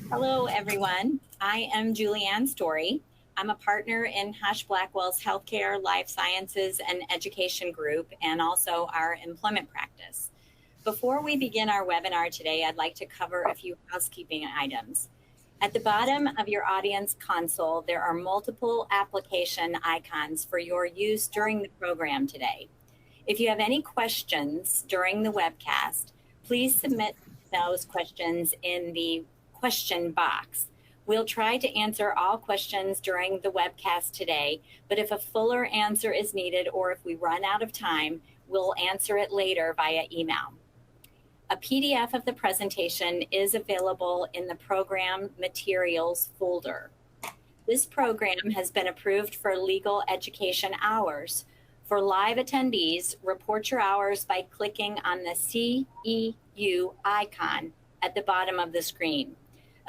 Hello, everyone. I am Julianne Story. I'm a partner in Husch Blackwell's Healthcare, Life Sciences, and Education Group, and also our employment practice. Before we begin our webinar today, I'd like to cover a few housekeeping items. At the bottom of your audience console, there are multiple application icons for your use during the program today. If you have any questions during the webcast, please submit those questions in the question box. We'll try to answer all questions during the webcast today, but if a fuller answer is needed or if we run out of time, we'll answer it later via email. A PDF of the presentation is available in the program materials folder. This program has been approved for legal education hours. For live attendees, report your hours by clicking on the CEU icon at the bottom of the screen.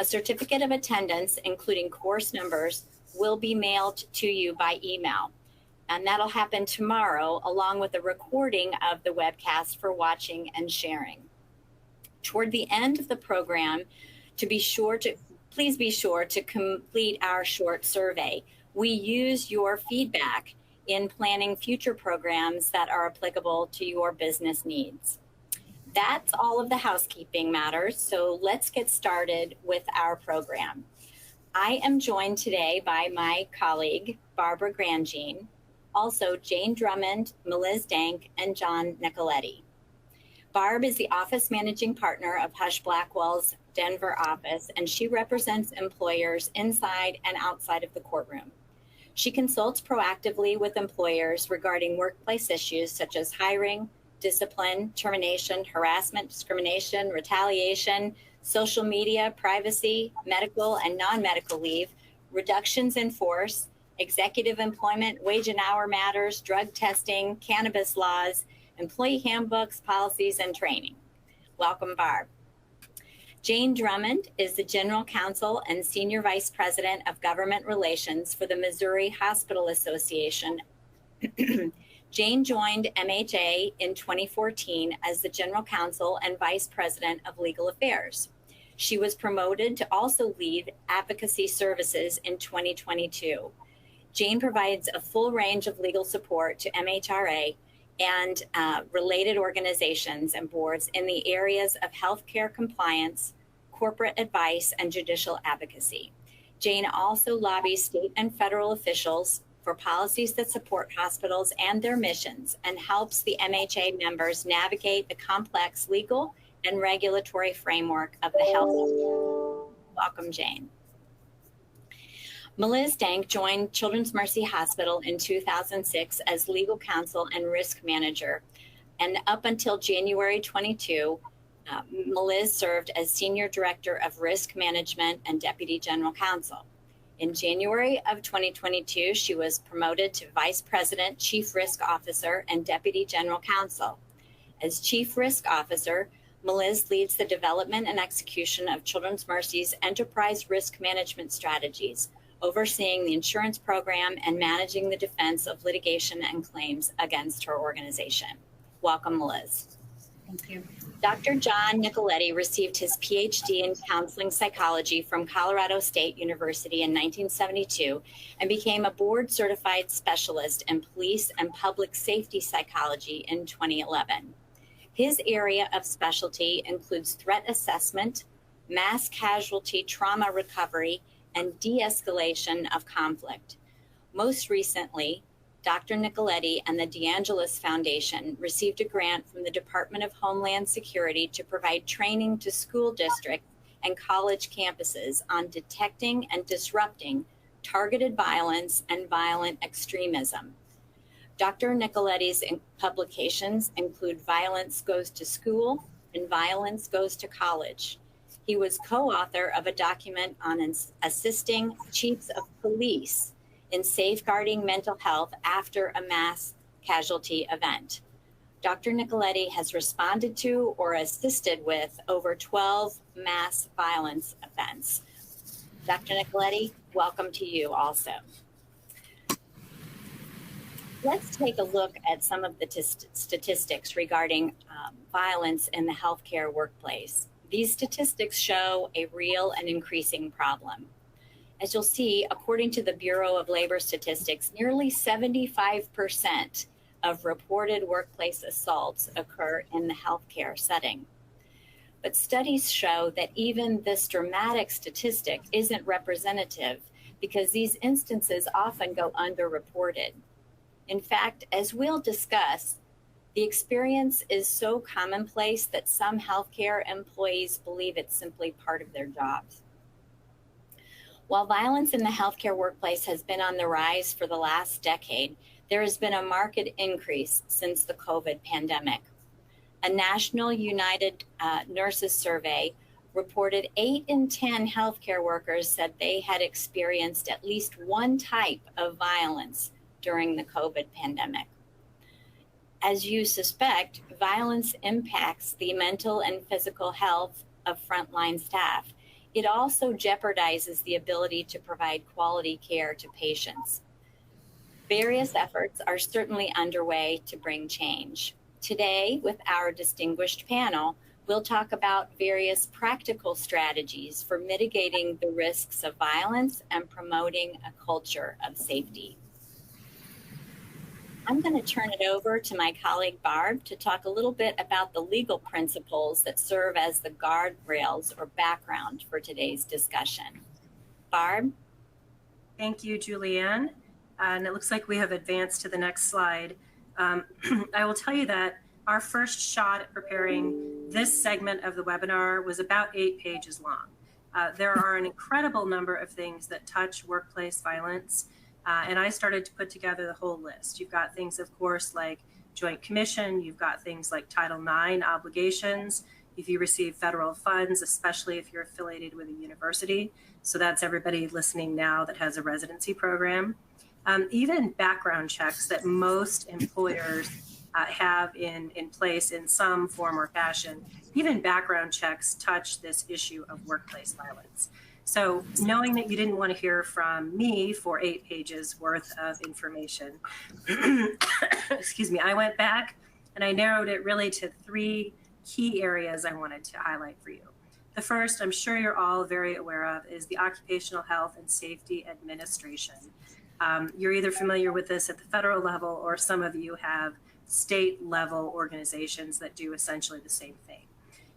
A certificate of attendance, including course numbers, will be mailed to you by email. And that'll happen tomorrow, along with a recording of the webcast for watching and sharing. Toward the end of the program, please be sure to complete our short survey. We use your feedback in planning future programs that are applicable to your business needs. That's all of the housekeeping matters, so let's get started with our program. I am joined today by my colleague, Barbara Grandjean, also Jane Drummond, Meliz Dank, and John Nicoletti. Barb is the office managing partner of Husch Blackwell's Denver office, and she represents employers inside and outside of the courtroom. She consults proactively with employers regarding workplace issues such as hiring, discipline, termination, harassment, discrimination, retaliation, social media, privacy, medical and non-medical leave, reductions in force, executive employment, wage and hour matters, drug testing, cannabis laws, employee handbooks, policies, and training. Welcome, Barb. Jane Drummond is the General Counsel and Senior Vice President of Government Relations for the Missouri Hospital Association. Jane joined MHA in 2014 as the General Counsel and Vice President of Legal Affairs. She was promoted to also lead advocacy services in 2022. Jane provides a full range of legal support to MHRA and related organizations and boards in the areas of healthcare compliance, corporate advice, and judicial advocacy. Jane also lobbies state and federal officials for policies that support hospitals and their missions and helps the MHA members navigate the complex legal and regulatory framework of the health. Welcome, Jane. Meliz Dank joined Children's Mercy Hospital in 2006 as legal counsel and risk manager. And up until January 22, Meliz served as Senior Director of Risk Management and Deputy General Counsel. In January of 2022, she was promoted to Vice President, Chief Risk Officer, and Deputy General Counsel. As Chief Risk Officer, Meliz leads the development and execution of Children's Mercy's enterprise risk management strategies, overseeing the insurance program and managing the defense of litigation and claims against her organization. Welcome, Meliz. Thank you. Dr. John Nicoletti received his PhD in counseling psychology from Colorado State University in 1972 and became a board-certified specialist in police and public safety psychology in 2011. His area of specialty includes threat assessment, mass casualty trauma recovery, and de-escalation of conflict. Most recently, Dr. Nicoletti and the DeAngelis Foundation received a grant from the Department of Homeland Security to provide training to school districts and college campuses on detecting and disrupting targeted violence and violent extremism. Dr. Nicoletti's publications include Violence Goes to School and Violence Goes to College. He was co-author of a document on assisting chiefs of police in safeguarding mental health after a mass casualty event. Dr. Nicoletti has responded to or assisted with over 12 mass violence events. Dr. Nicoletti, welcome to you also. Let's take a look at some of the statistics regarding violence in the healthcare workplace. These statistics show a real and increasing problem. As you'll see, according to the Bureau of Labor Statistics, nearly 75% of reported workplace assaults occur in the healthcare setting. But studies show that even this dramatic statistic isn't representative because these instances often go underreported. In fact, as we'll discuss, the experience is so commonplace that some healthcare employees believe it's simply part of their jobs. While violence in the healthcare workplace has been on the rise for the last decade, there has been a marked increase since the COVID pandemic. A national United Nurses survey reported 8 in 10 healthcare workers said they had experienced at least one type of violence during the COVID pandemic. As you suspect, violence impacts the mental and physical health of frontline staff. It also jeopardizes the ability to provide quality care to patients. Various efforts are certainly underway to bring change. Today, with our distinguished panel, we'll talk about various practical strategies for mitigating the risks of violence and promoting a culture of safety. I'm going to turn it over to my colleague Barb to talk a little bit about the legal principles that serve as the guardrails or background for today's discussion. Barb? Thank you, Julianne. And it looks like we have advanced to the next slide. I will tell you that our first shot at preparing this segment of the webinar was about 8 pages long. There are an incredible number of things that touch workplace violence, and I started to put together the whole list. You've got things, of course, like Joint Commission. You've got things like Title IX obligations if you receive federal funds, especially if you're affiliated with a university. So that's everybody listening now that has a residency program. Even background checks that most employers have in place in some form or fashion. Even background checks touch this issue of workplace violence. So knowing that you didn't want to hear from me for 8 pages worth of information, excuse me, I went back and I narrowed it really to 3 key areas I wanted to highlight for you. The first, I'm sure you're all very aware of, is the Occupational Health and Safety Administration. You're either familiar with this at the federal level, or some of you have state level organizations that do essentially the same thing.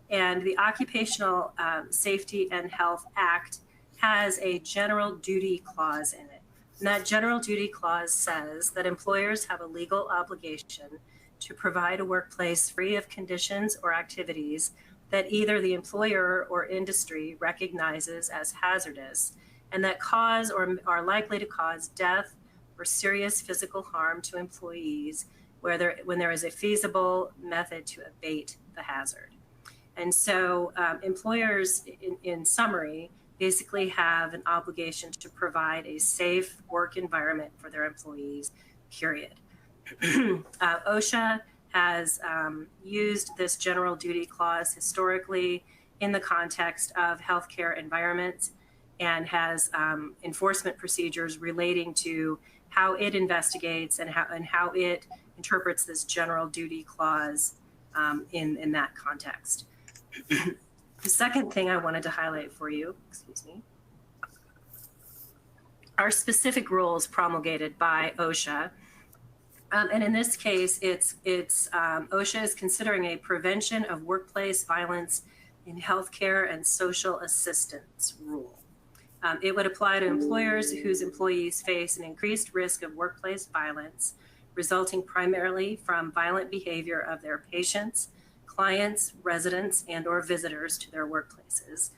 And the Occupational Safety and Health Act has a general duty clause in it. And that general duty clause says that employers have a legal obligation to provide a workplace free of conditions or activities that either the employer or industry recognizes as hazardous and that cause or are likely to cause death or serious physical harm to employees when there is a feasible method to abate the hazard. And so employers, in summary, basically have an obligation to provide a safe work environment for their employees, period. OSHA has used this general duty clause historically in the context of healthcare environments and has enforcement procedures relating to how it investigates and how it interprets this general duty clause in that context. The second thing I wanted to highlight for you, excuse me, are specific rules promulgated by OSHA. And in this case, OSHA is considering a prevention of workplace violence in healthcare and social assistance rule. It would apply to employers whose employees face an increased risk of workplace violence resulting primarily from violent behavior of their patients, clients, residents, and or visitors to their workplaces.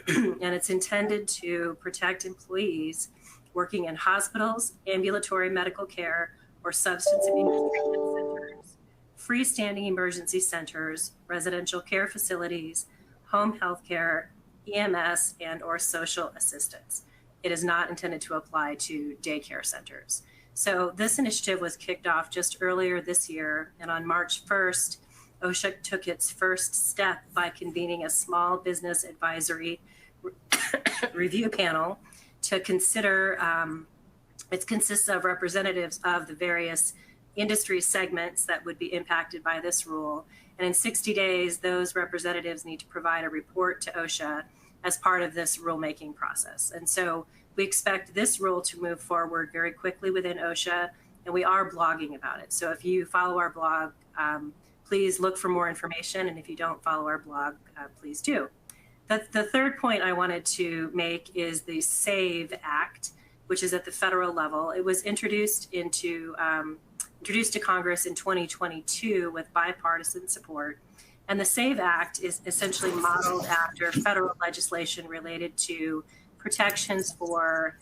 And it's intended to protect employees working in hospitals, ambulatory medical care, or substance abuse treatment centers, freestanding emergency centers, residential care facilities, home health care, EMS, and or social assistance. It is not intended to apply to daycare centers. So this initiative was kicked off just earlier this year, and on March 1st, OSHA took its first step by convening a small business advisory review panel to consider, it consists of representatives of the various industry segments that would be impacted by this rule, And in 60 days, those representatives need to provide a report to OSHA as part of this rulemaking process. And so we expect this rule to move forward very quickly within OSHA, and we are blogging about it. So if you follow our blog, please look for more information. And if you don't follow our blog, please do. The third point I wanted to make is the SAVE Act, which is at the federal level. It was introduced to Congress in 2022 with bipartisan support. And the SAVE Act is essentially modeled after federal legislation related to protections for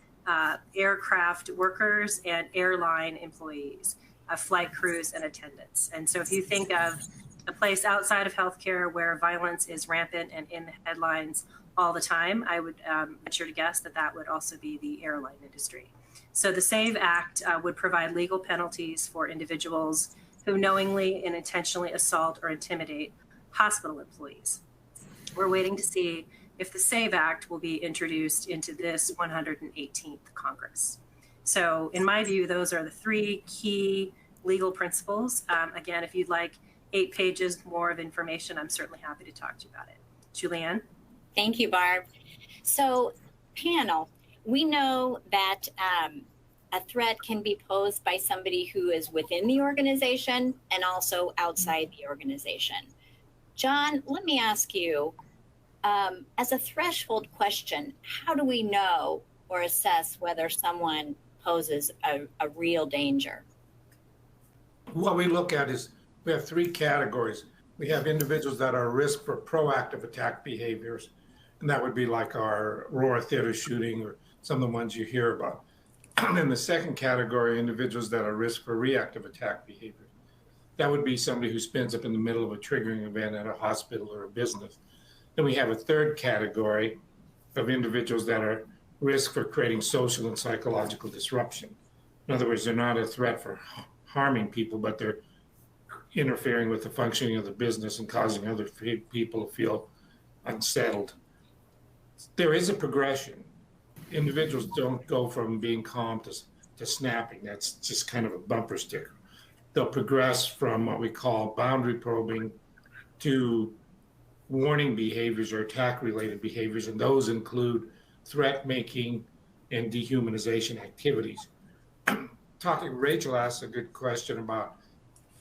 aircraft workers and airline employees, flight crews and attendants. And so if you think of a place outside of healthcare where violence is rampant and in the headlines all the time, I would venture to guess that that would also be the airline industry. So the SAVE Act would provide legal penalties for individuals who knowingly and intentionally assault or intimidate hospital employees. We're waiting to see if the SAVE Act will be introduced into this 118th Congress. So in my view, those are the three key legal principles. Again, if you'd like 8 pages more of information, I'm certainly happy to talk to you about it. Julianne? Thank you, Barb. So, panel, we know that a threat can be posed by somebody who is within the organization and also outside the organization. John, let me ask you, as a threshold question, how do we know or assess whether someone poses a real danger? What we look at is we have 3 categories. We have individuals that are at risk for proactive attack behaviors, and that would be like our Aurora Theater shooting or some of the ones you hear about. And then the second category, individuals that are at risk for reactive attack behavior. That would be somebody who spins up in the middle of a triggering event at a hospital or a business. Then we have a third category of individuals that are at risk for creating social and psychological disruption. In other words, they're not a threat for harming people, but they're interfering with the functioning of the business and causing other people to feel unsettled. There is a progression. Individuals don't go from being calm to snapping. That's just kind of a bumper sticker. They'll progress from what we call boundary probing to warning behaviors or attack-related behaviors, and those include threat making and dehumanization activities. Rachel asked a good question about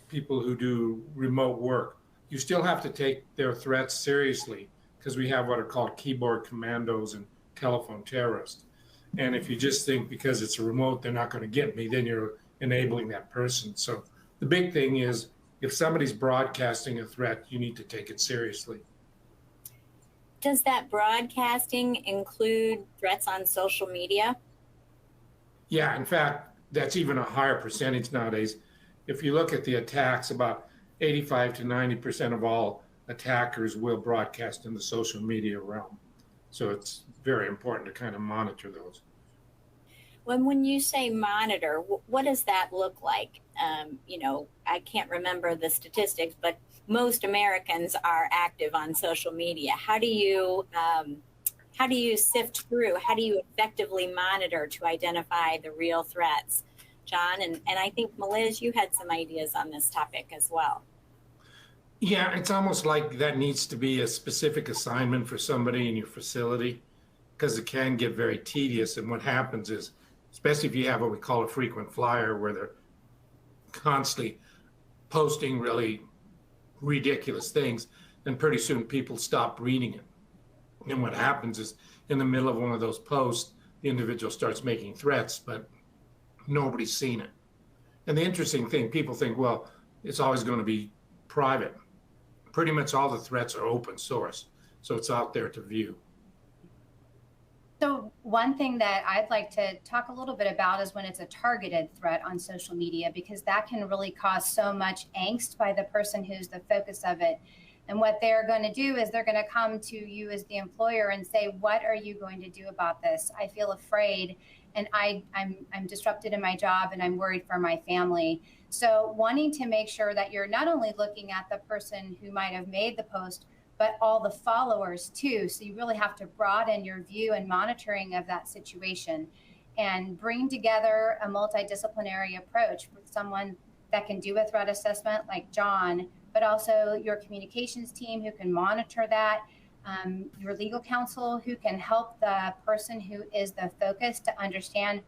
people who do remote work. You still have to take their threats seriously because we have what are called keyboard commandos and telephone terrorists. And if you just think because it's a remote, they're not going to get me, then you're enabling that person. So the big thing is if somebody's broadcasting a threat, you need to take it seriously. Does that broadcasting include threats on social media? Yeah, in fact, that's even a higher percentage nowadays. If you look at the attacks, about 85 to 90% of all attackers will broadcast in the social media realm. So it's very important to kind of monitor those. When you say monitor, what does that look like? I can't remember the statistics, but most Americans are active on social media. How do you sift through? How do you effectively monitor to identify the real threats? John, and I think, Meliz, you had some ideas on this topic as well. Yeah, it's almost like that needs to be a specific assignment for somebody in your facility because it can get very tedious. And what happens is, especially if you have what we call a frequent flyer where they're constantly posting really ridiculous things, then pretty soon people stop reading it. And what happens is in the middle of one of those posts, the individual starts making threats, but nobody's seen it. And the interesting thing, people think, well, it's always going to be private. Pretty much all the threats are open source, so it's out there to view. So one thing that I'd like to talk a little bit about is when it's a targeted threat on social media, because that can really cause so much angst by the person who's the focus of it. And what they're going to do is they're going to come to you as the employer and say, what are you going to do about this? I feel afraid and I'm disrupted in my job and I'm worried for my family. So wanting to make sure that you're not only looking at the person who might have made the post, but all the followers too. So you really have to broaden your view and monitoring of that situation and bring together a multidisciplinary approach with someone that can do a threat assessment like John, but also your communications team who can monitor that, your legal counsel who can help the person who is the focus to understand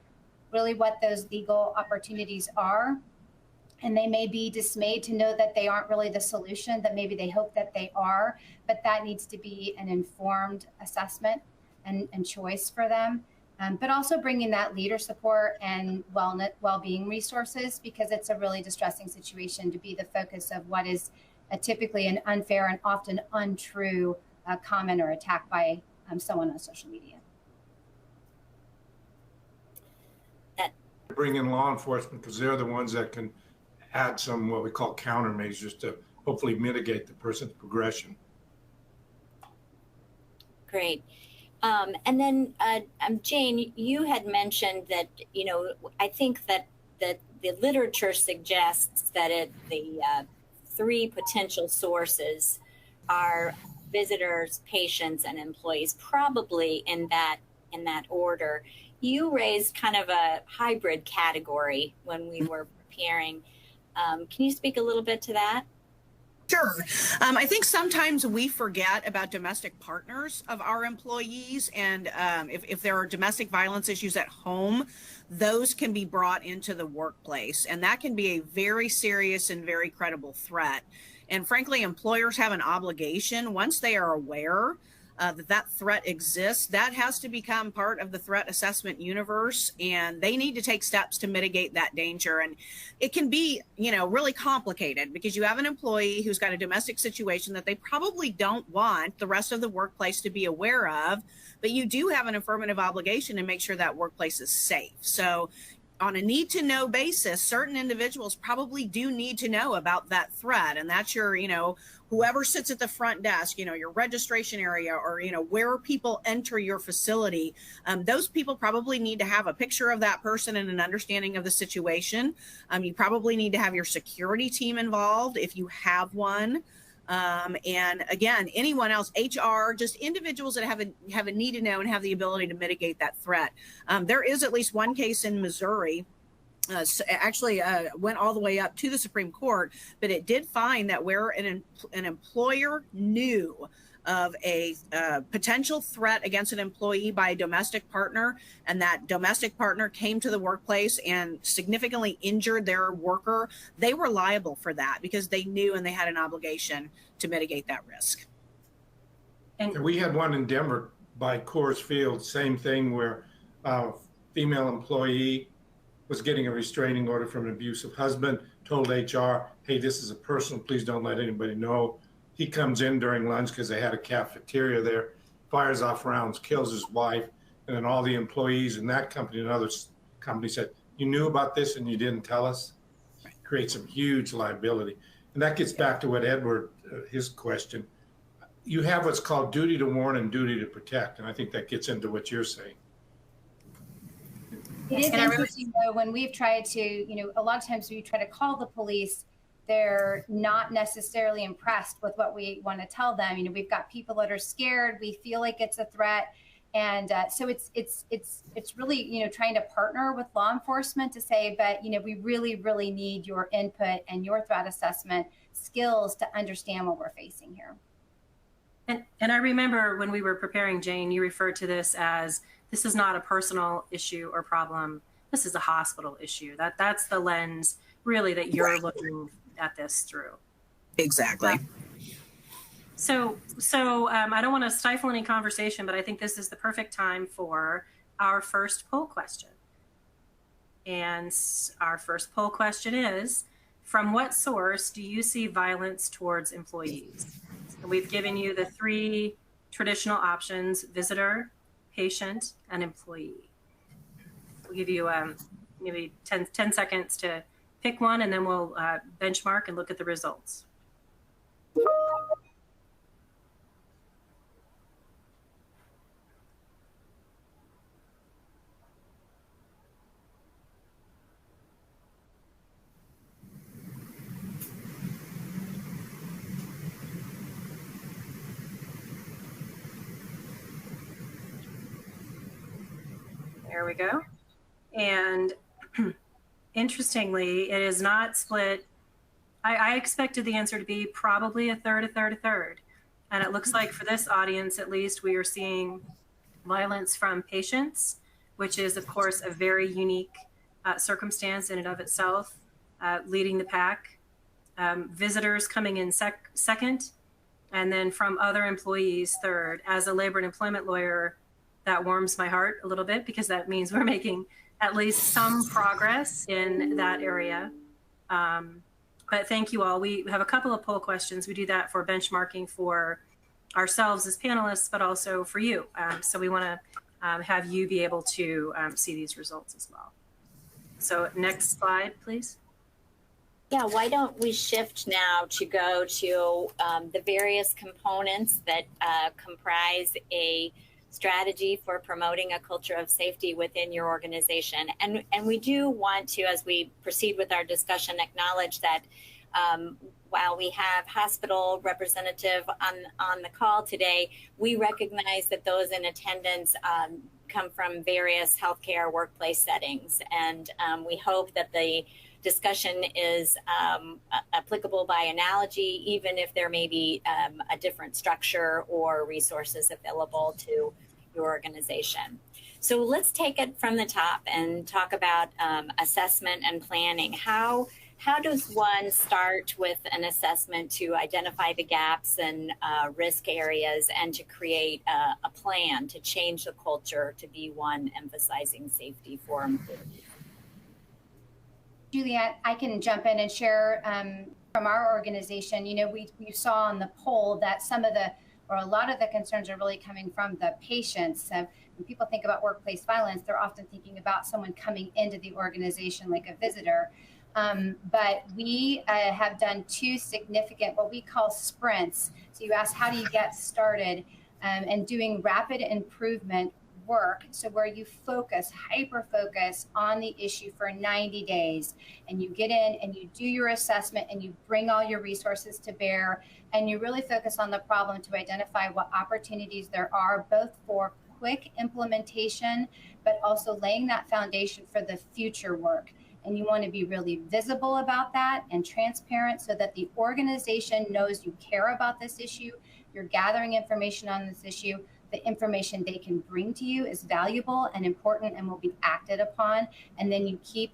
really what those legal opportunities are. And they may be dismayed to know that they aren't really the solution, that maybe they hope that they are, but that needs to be an informed assessment and choice for them. But also bringing that leader support and well-being resources, because it's a really distressing situation to be the focus of what is typically an unfair and often untrue comment or attack by someone on social media. Bring in law enforcement because they're the ones that can add some what we call countermeasures to hopefully mitigate the person's progression. Great. And then Jane, you had mentioned that, you know, I think that the literature suggests that the three potential sources are visitors, patients, and employees, probably in that order. You raised kind of a hybrid category when we were preparing. Can you speak a little bit to that? Sure. I think sometimes we forget about domestic partners of our employees, and if there are domestic violence issues at home, those can be brought into the workplace, and that can be a very serious and very credible threat. And frankly, employers have an obligation, once they are aware that threat exists, that has to become part of the threat assessment universe, and they need to take steps to mitigate that danger. And it can be, you know, really complicated because you have an employee who's got a domestic situation that they probably don't want the rest of the workplace to be aware of, but you do have an affirmative obligation to make sure that workplace is safe. So on a need to know basis, certain individuals probably do need to know about that threat. And that's your, you know, whoever sits at the front desk, you know, your registration area, or, you know, where people enter your facility. Those people probably need to have a picture of that person and an understanding of the situation. You probably need to have your security team involved if you have one. And again, anyone else, HR, just individuals that have a need to know and have the ability to mitigate that threat. There is at least one case in Missouri, actually went all the way up to the Supreme Court, but it did find that where an employer knew of a potential threat against an employee by a domestic partner, and that domestic partner came to the workplace and significantly injured their worker, they were liable for that because they knew and they had an obligation to mitigate that risk. And we had one in Denver by Coors Field, same thing, where a female employee was getting a restraining order from an abusive husband, told HR, hey, this is a personal, please don't let anybody know. He comes in during lunch because they had a cafeteria there, fires off rounds, kills his wife, and then all the employees in that company and other companies said, you knew about this and you didn't tell us? Creates some huge liability. And that gets back to what Edward, his question. You have what's called duty to warn and duty to protect, and I think that gets into what you're saying. It is interesting, though, when we've tried to, you know, a lot of times we try to call the police, they're not necessarily impressed with what we want to tell them. You know, we've got people that are scared. We feel like it's a threat. And so it's really, you know, trying to partner with law enforcement to say, but, you know, we really, really need your input and your threat assessment skills to understand what we're facing here. And I remember when we were preparing, Jane, you referred to this as, this is not a personal issue or problem. This is a hospital issue. That's the lens really that you're looking at this through. Exactly. So I don't want to stifle any conversation, but I think this is the perfect time for our first poll question. And our first poll question is, from what source do you see violence towards employees? And we've given you the three traditional options: visitor, patient, and employee. We'll give you maybe 10 seconds to pick one, and then we'll benchmark and look at the results. There we go. And interestingly, it is not split I expected the answer to be probably a third, a third, a third. And it looks like for this audience, at least, we are seeing violence from patients, which is, of course, a very unique circumstance in and of itself, leading the pack. Visitors coming in second, and then from other employees third. As a labor and employment lawyer, that warms my heart a little bit because that means we're making at least some progress in that area. But thank you all. We have a couple of poll questions. We do that for benchmarking for ourselves as panelists, but also for you. So we want to have you be able to see these results as well. So next slide, please. Yeah, why don't we shift now to go to the various components that comprise a strategy for promoting a culture of safety within your organization. And we do want to, as we proceed with our discussion, acknowledge that while we have hospital representative on the call today, we recognize that those in attendance come from various healthcare workplace settings. And we hope that the discussion is applicable by analogy, even if there may be a different structure or resources available to your organization. So let's take it from the top and talk about assessment and planning. How does one start with an assessment to identify the gaps and risk areas and to create a plan to change the culture to be one emphasizing safety for employees? Juliet, I can jump in and share from our organization. You know, we saw on the poll that a lot of the concerns are really coming from the patients. When people think about workplace violence, they're often thinking about someone coming into the organization like a visitor. But we have done two significant, what we call sprints. So you asked, how do you get started? And doing rapid improvement work. So where you hyper focus on the issue for 90 days, and you get in and you do your assessment and you bring all your resources to bear, and you really focus on the problem to identify what opportunities there are, both for quick implementation, but also laying that foundation for the future work. And you want to be really visible about that and transparent so that the organization knows you care about this issue. You're gathering information on this issue. The information they can bring to you is valuable and important and will be acted upon. And then you keep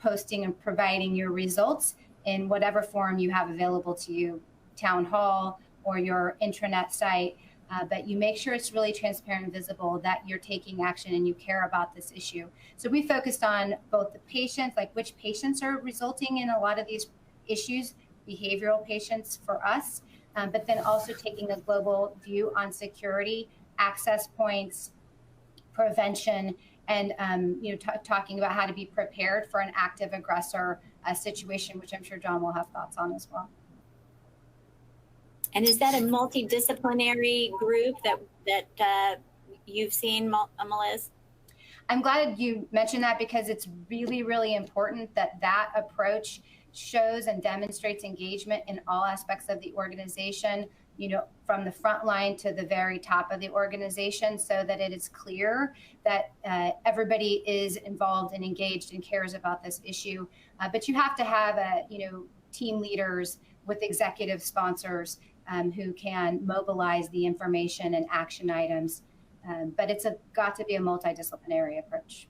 posting and providing your results in whatever form you have available to you, town hall or your intranet site. But you make sure it's really transparent and visible that you're taking action and you care about this issue. So we focused on both the patients, like which patients are resulting in a lot of these issues, behavioral patients for us, but then also taking a global view on security, access points, prevention, and talking about how to be prepared for an active aggressor situation, which I'm sure John will have thoughts on as well. And is that a multidisciplinary group that you've seen, Melissa? I'm glad you mentioned that because it's really, really important that approach shows and demonstrates engagement in all aspects of the organization, from the front line to the very top of the organization, so that it is clear that everybody is involved and engaged and cares about this issue. But you have to have team leaders with executive sponsors who can mobilize the information and action items. But it's got to be a multidisciplinary approach.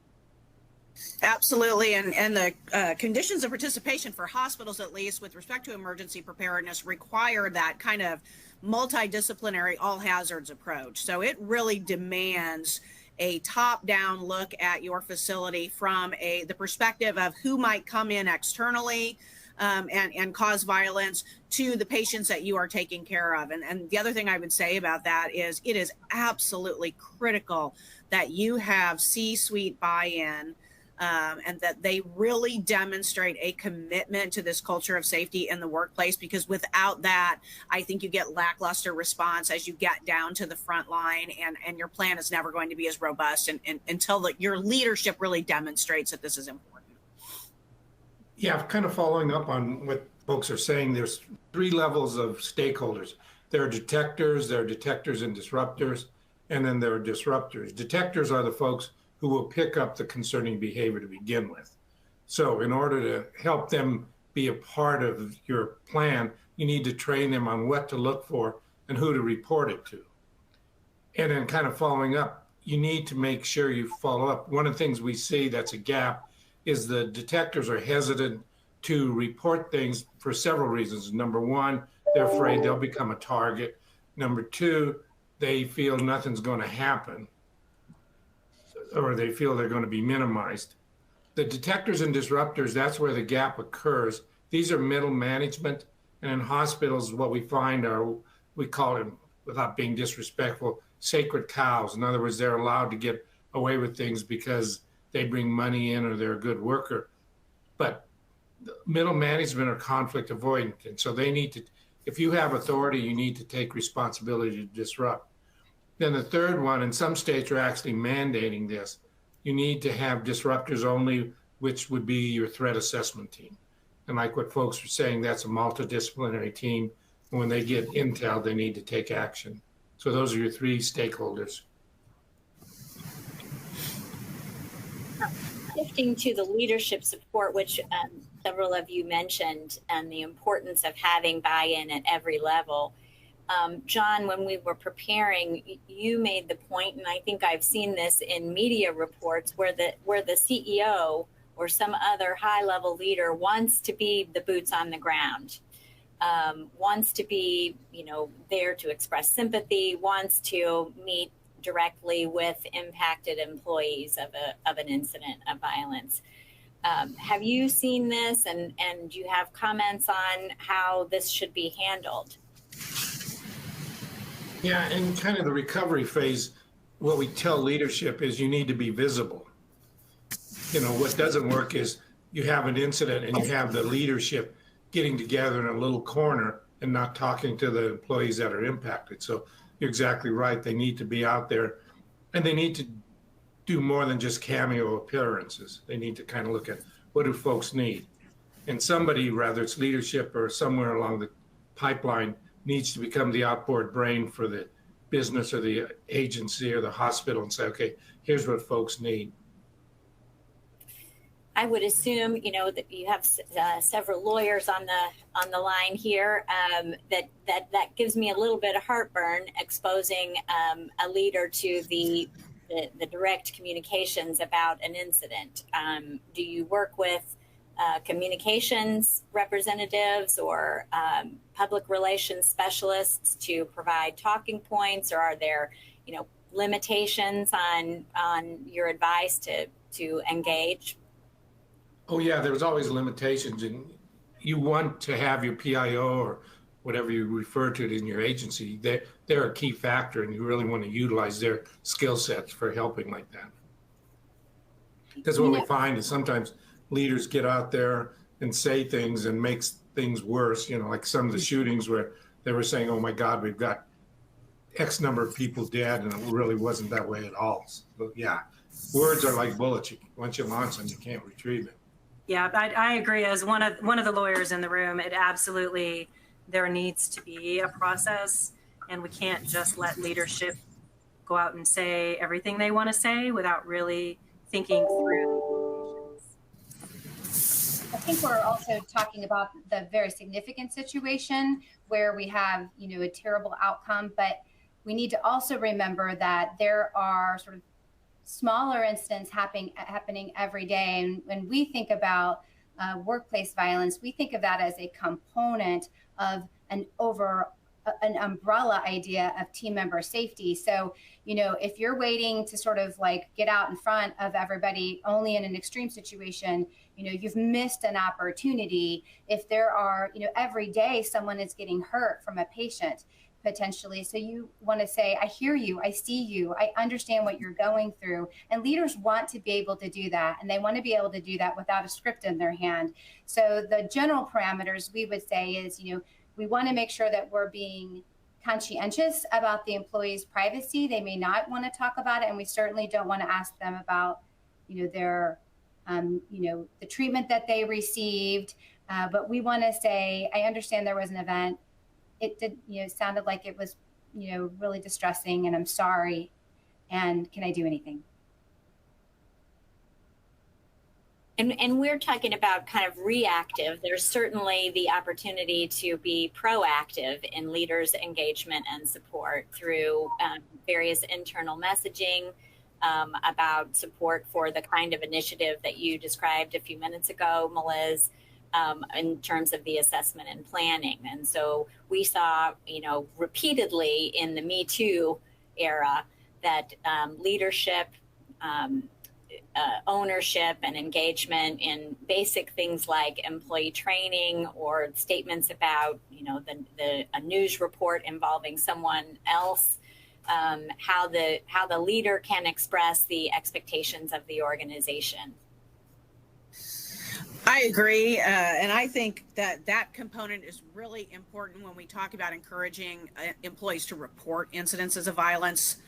Absolutely. And the conditions of participation for hospitals, at least with respect to emergency preparedness, require that kind of multidisciplinary all hazards approach. So it really demands a top-down look at your facility from the perspective of who might come in externally and cause violence to the patients that you are taking care of. And the other thing I would say about that is it is absolutely critical that you have C-suite buy-in and that they really demonstrate a commitment to this culture of safety in the workplace, because without that, I think you get lackluster response as you get down to the front line, and your plan is never going to be as robust until your leadership really demonstrates that this is important. Yeah, kind of following up on what folks are saying, there's 3 levels of stakeholders. There are detectors and disruptors, and then there are disruptors. Detectors are the folks who will pick up the concerning behavior to begin with. So in order to help them be a part of your plan, you need to train them on what to look for and who to report it to. And then kind of following up, you need to make sure you follow up. One of the things we see that's a gap is the detectives are hesitant to report things for several reasons. Number one, they're afraid they'll become a target. Number two, they feel nothing's going to happen, or they feel they're going to be minimized. The detectors and disruptors, that's where the gap occurs. These are middle management, and in hospitals, what we find are, we call them, without being disrespectful, sacred cows. In other words, they're allowed to get away with things because they bring money in or they're a good worker. But middle management are conflict avoidant, and so they need to, if you have authority, you need to take responsibility to disrupt. Then the third one, and some states are actually mandating this, you need to have disruptors only, which would be your threat assessment team. And like what folks are saying, that's a multidisciplinary team. And when they get intel, they need to take action. So those are your three stakeholders. Shifting to the leadership support, which several of you mentioned, and the importance of having buy-in at every level. John, when we were preparing, you made the point, and I think I've seen this in media reports, where the CEO or some other high-level leader wants to be the boots on the ground, wants to be, there to express sympathy, wants to meet directly with impacted employees of an incident of violence. Have you seen this, and do you have comments on how this should be handled? Yeah, in kind of the recovery phase, what we tell leadership is you need to be visible. What doesn't work is you have an incident and you have the leadership getting together in a little corner and not talking to the employees that are impacted. So you're exactly right. They need to be out there, and they need to do more than just cameo appearances. They need to kind of look at what do folks need. And somebody, whether it's leadership or somewhere along the pipeline, needs to become the outboard brain for the business or the agency or the hospital and say, okay, here's what folks need. I would assume, that you have several lawyers on the line here. That gives me a little bit of heartburn, exposing a leader to the direct communications about an incident. Do you work with communications representatives or public relations specialists to provide talking points, or are there, limitations on your advice to engage? Oh yeah, there's always limitations, and you want to have your PIO or whatever you refer to it in your agency. They're a key factor, and you really want to utilize their skill sets for helping like that. Because what we find is sometimes leaders get out there and say things and makes things worse. Like some of the shootings where they were saying, "Oh my God, we've got X number of people dead," and it really wasn't that way at all. So yeah, words are like bullets. Once you launch them, you can't retrieve them. Yeah, I agree. As one of the lawyers in the room, it absolutely, there needs to be a process, and we can't just let leadership go out and say everything they want to say without really thinking through. I think we're also talking about the very significant situation where we have, a terrible outcome, but we need to also remember that there are sort of smaller incidents happening every day. And when we think about workplace violence, we think of that as a component of an umbrella idea of team member safety. So, if you're waiting to sort of like get out in front of everybody only in an extreme situation, you've missed an opportunity. If there are, every day someone is getting hurt from a patient potentially. So you want to say, I hear you, I see you, I understand what you're going through. And leaders want to be able to do that. And they want to be able to do that without a script in their hand. So the general parameters we would say is, we want to make sure that we're being conscientious about the employee's privacy. They may not want to talk about it. And we certainly don't want to ask them about, their, the treatment that they received. But we want to say, I understand there was an event. It did, sounded like it was, really distressing, and I'm sorry. And can I do anything? And we're talking about kind of reactive. There's certainly the opportunity to be proactive in leaders' engagement and support through various internal messaging about support for the kind of initiative that you described a few minutes ago, Meliz, in terms of the assessment and planning. And so we saw, repeatedly in the Me Too era that leadership, ownership and engagement in basic things like employee training or statements about, a news report involving someone else, how the leader can express the expectations of the organization. I agree. And I think that component is really important when we talk about encouraging employees to report incidences of violence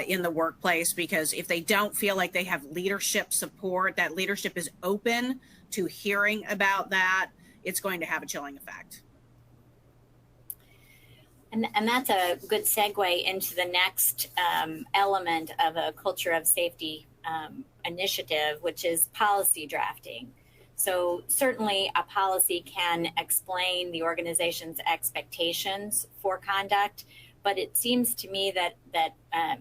in the workplace, because if they don't feel like they have leadership support, that leadership is open to hearing about that, it's going to have a chilling effect. And that's a good segue into the next element of a culture of safety initiative, which is policy drafting. So certainly a policy can explain the organization's expectations for conduct, but it seems to me that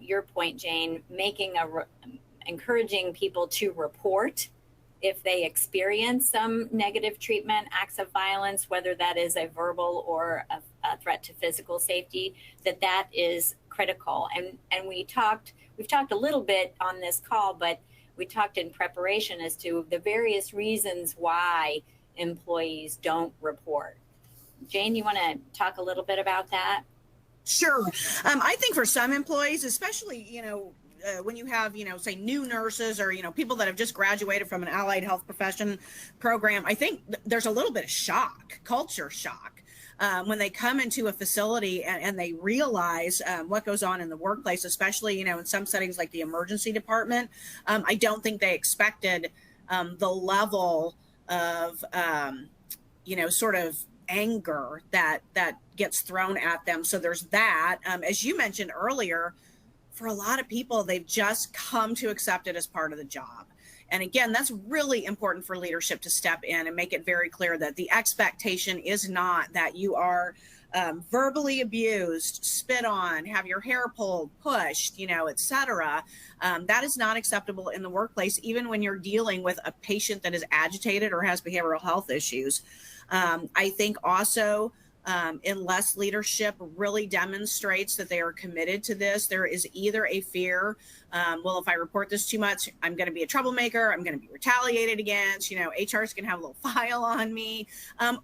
your point, Jane, encouraging people to report if they experience some negative treatment, acts of violence, whether that is a verbal or a threat to physical safety, that is critical. And we've talked a little bit on this call, but we talked in preparation as to the various reasons why employees don't report. Jane, you want to talk a little bit about that? Sure. I think for some employees, especially, when you have, say new nurses or, people that have just graduated from an allied health profession program, I think there's a little bit of shock, culture shock, when they come into a facility and they realize what goes on in the workplace, especially, in some settings like the emergency department. I don't think they expected the level of, sort of anger that gets thrown at them. So there's that. As you mentioned earlier, for a lot of people, they've just come to accept it as part of the job. And again, that's really important for leadership to step in and make it very clear that the expectation is not that you are verbally abused, spit on, have your hair pulled, pushed, et cetera. That is not acceptable in the workplace, even when you're dealing with a patient that is agitated or has behavioral health issues. I think also, unless leadership really demonstrates that they are committed to this, there is either a fear, well, if I report this too much, I'm going to be a troublemaker, I'm going to be retaliated against, HR is going to have a little file on me,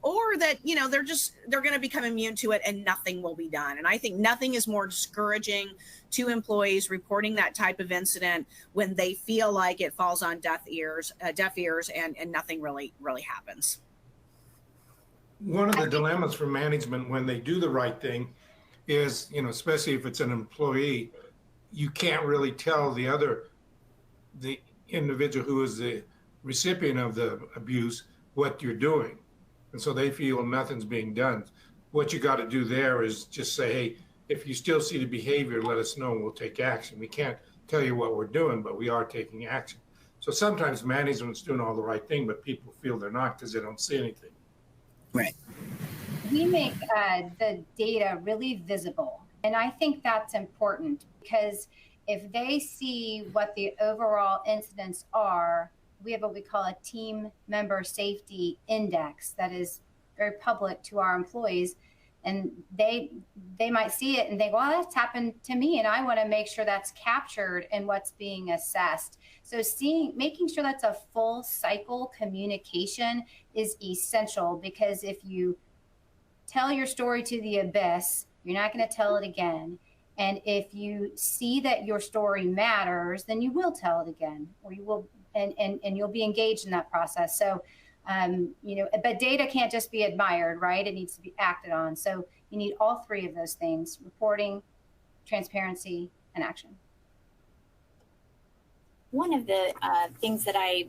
or that, they're going to become immune to it and nothing will be done. And I think nothing is more discouraging to employees reporting that type of incident when they feel like it falls on deaf ears and nothing really happens. One of the dilemmas for management when they do the right thing is, especially if it's an employee, you can't really tell the individual who is the recipient of the abuse what you're doing. And so they feel nothing's being done. What you got to do there is just say, hey, if you still see the behavior, let us know and we'll take action. We can't tell you what we're doing, but we are taking action. So sometimes management's doing all the right thing, but people feel they're not because they don't see anything. Right. We make the data really visible. And I think that's important because if they see what the overall incidents are, we have what we call a team member safety index that is very public to our employees. And they might see it and think, well, that's happened to me. And I want to make sure that's captured in what's being assessed. So making sure that's a full cycle communication is essential, because if you tell your story to the abyss, you're not going to tell it again. And if you see that your story matters, then you will tell it again, or you will, and you'll be engaged in that process. So, but data can't just be admired, right? It needs to be acted on. So you need all three of those things: reporting, transparency, and action. One of the things that I,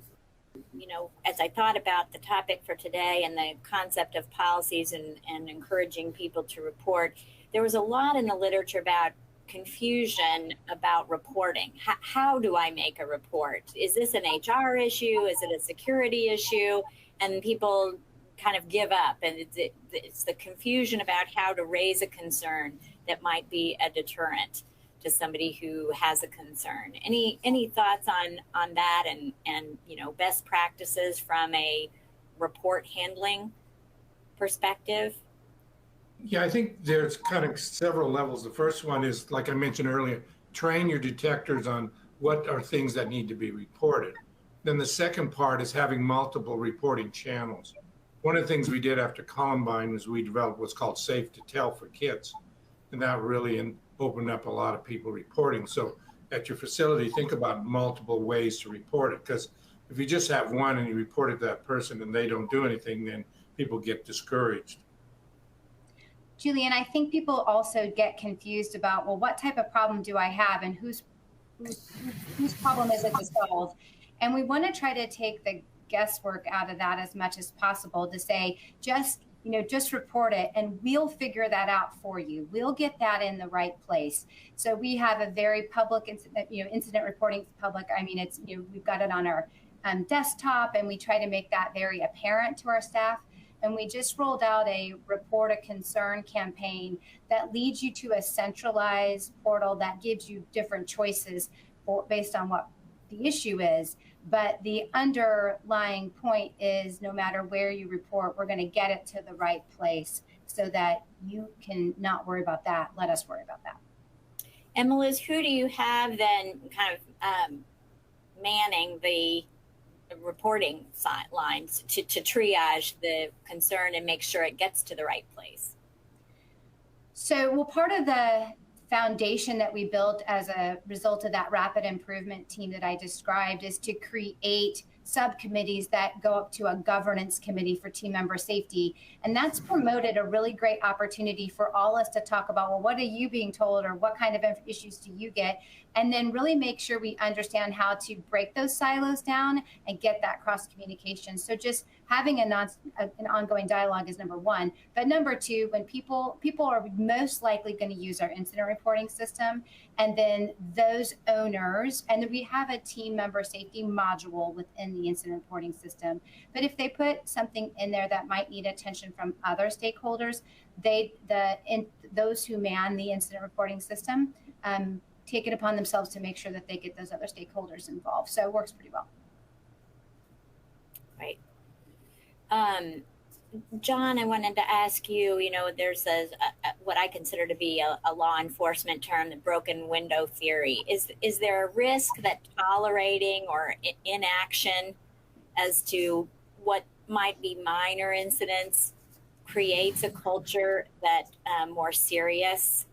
as I thought about the topic for today and the concept of policies and encouraging people to report, there was a lot in the literature about confusion about reporting. How do I make a report? Is this an HR issue? Is it a security issue? And people kind of give up, and it's the confusion about how to raise a concern that might be a deterrent to somebody who has a concern. Any thoughts on that, and best practices from a report handling perspective? Yeah, I think there's kind of several levels. The first one is, like I mentioned earlier, train your detectors on what are things that need to be reported. Then the second part is having multiple reporting channels. One of the things we did after Columbine was we developed what's called Safe to Tell for kids. And that really opened up a lot of people reporting. So at your facility, think about multiple ways to report it. Because if you just have one and you report it to that person and they don't do anything, then people get discouraged. Julianne, I think people also get confused about, well, what type of problem do I have, and whose problem is it to solve? And we want to try to take the guesswork out of that as much as possible, to say, just report it and we'll figure that out for you. We'll get that in the right place. So we have a very public incident reporting public. I mean, it's, we've got it on our desktop, and we try to make that very apparent to our staff. And we just rolled out a report a concern campaign that leads you to a centralized portal that gives you different choices based on what the issue is. But the underlying point is, no matter where you report, we're going to get it to the right place so that you can not worry about that. Let us worry about that. And Melissa, who do you have then kind of manning the reporting lines to triage the concern and make sure it gets to the right place? So, well, part of the foundation that we built as a result of that rapid improvement team that I described is to create subcommittees that go up to a governance committee for team member safety. And that's promoted a really great opportunity for all us to talk about, well, what are you being told, or what kind of issues do you get? And then really make sure we understand how to break those silos down and get that cross communication. So just having an ongoing dialogue is number one. But number two, when people are most likely going to use our incident reporting system, and then those owners, and then we have a team member safety module within the incident reporting system. But if they put something in there that might need attention from other stakeholders, those who man the incident reporting system take it upon themselves to make sure that they get those other stakeholders involved. So it works pretty well. Right. John, I wanted to ask you, there's what I consider to be a law enforcement term, the broken window theory. Is there a risk that tolerating or inaction as to what might be minor incidents creates a culture that more serious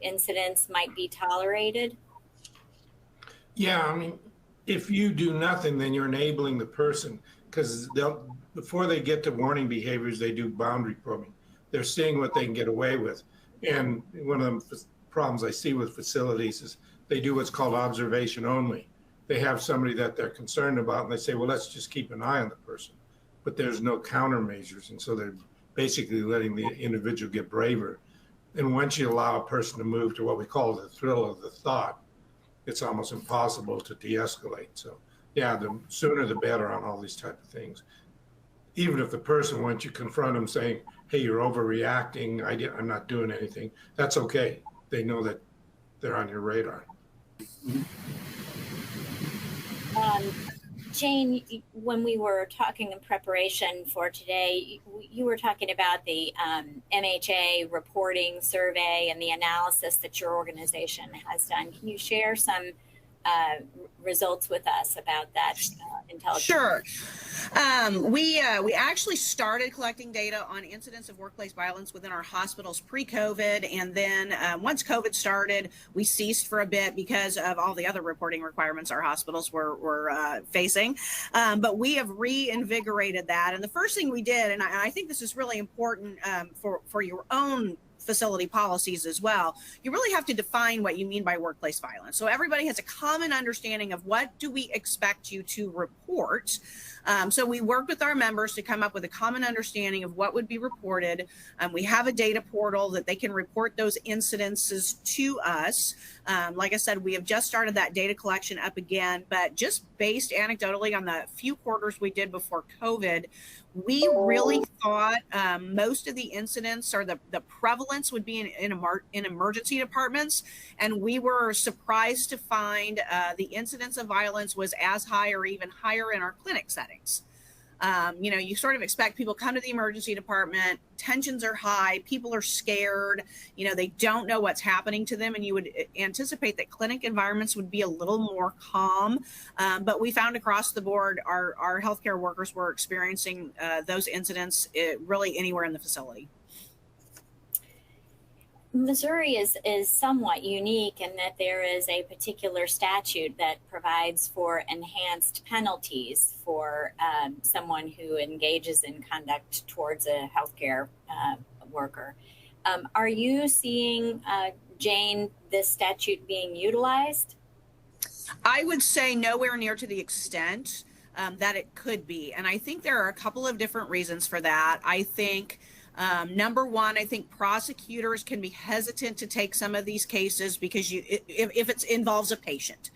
incidents might be tolerated? Yeah, I mean, if you do nothing, then you're enabling the person, because before they get to warning behaviors, they do boundary probing. They're seeing what they can get away with. And one of the problems I see with facilities is they do what's called observation only. They have somebody that they're concerned about, and they say, well, let's just keep an eye on the person. But there's no countermeasures. And so they're basically letting the individual get braver. And once you allow a person to move to what we call the thrill of the thought, it's almost impossible to de-escalate. So yeah, the sooner the better on all these type of things. Even if the person, once you confront them saying, hey, you're overreacting, I'm not doing anything, that's okay. They know that they're on your radar. Jane, when we were talking in preparation for today, you were talking about the MHA reporting survey and the analysis that your organization has done. Can you share some results with us about that intelligence? Sure. We actually started collecting data on incidents of workplace violence within our hospitals pre-COVID, and then once COVID started, we ceased for a bit because of all the other reporting requirements our hospitals were facing. But we have reinvigorated that, and the first thing we did, and I think this is really important for your own facility policies as well, you really have to define what you mean by workplace violence. So everybody has a common understanding of what do we expect you to report. So we worked with our members to come up with a common understanding of what would be reported. We have a data portal that they can report those incidences to us. Like I said, we have just started that data collection up again, but just based anecdotally on the few quarters we did before COVID, we really thought most of the incidents or the prevalence would be in emergency departments. And we were surprised to find the incidence of violence was as high or even higher in our clinic settings. You know, you sort of expect people come to the emergency department, tensions are high, people are scared, you know, they don't know what's happening to them. And you would anticipate that clinic environments would be a little more calm. But we found across the board, our healthcare workers were experiencing those incidents really anywhere in the facility. Missouri is somewhat unique in that there is a particular statute that provides for enhanced penalties for someone who engages in conduct towards a healthcare worker. Are you seeing, Jane, this statute being utilized? I would say nowhere near to the extent that it could be. And I think there are a couple of different reasons for that. I think number one, I think prosecutors can be hesitant to take some of these cases because if it involves a patient,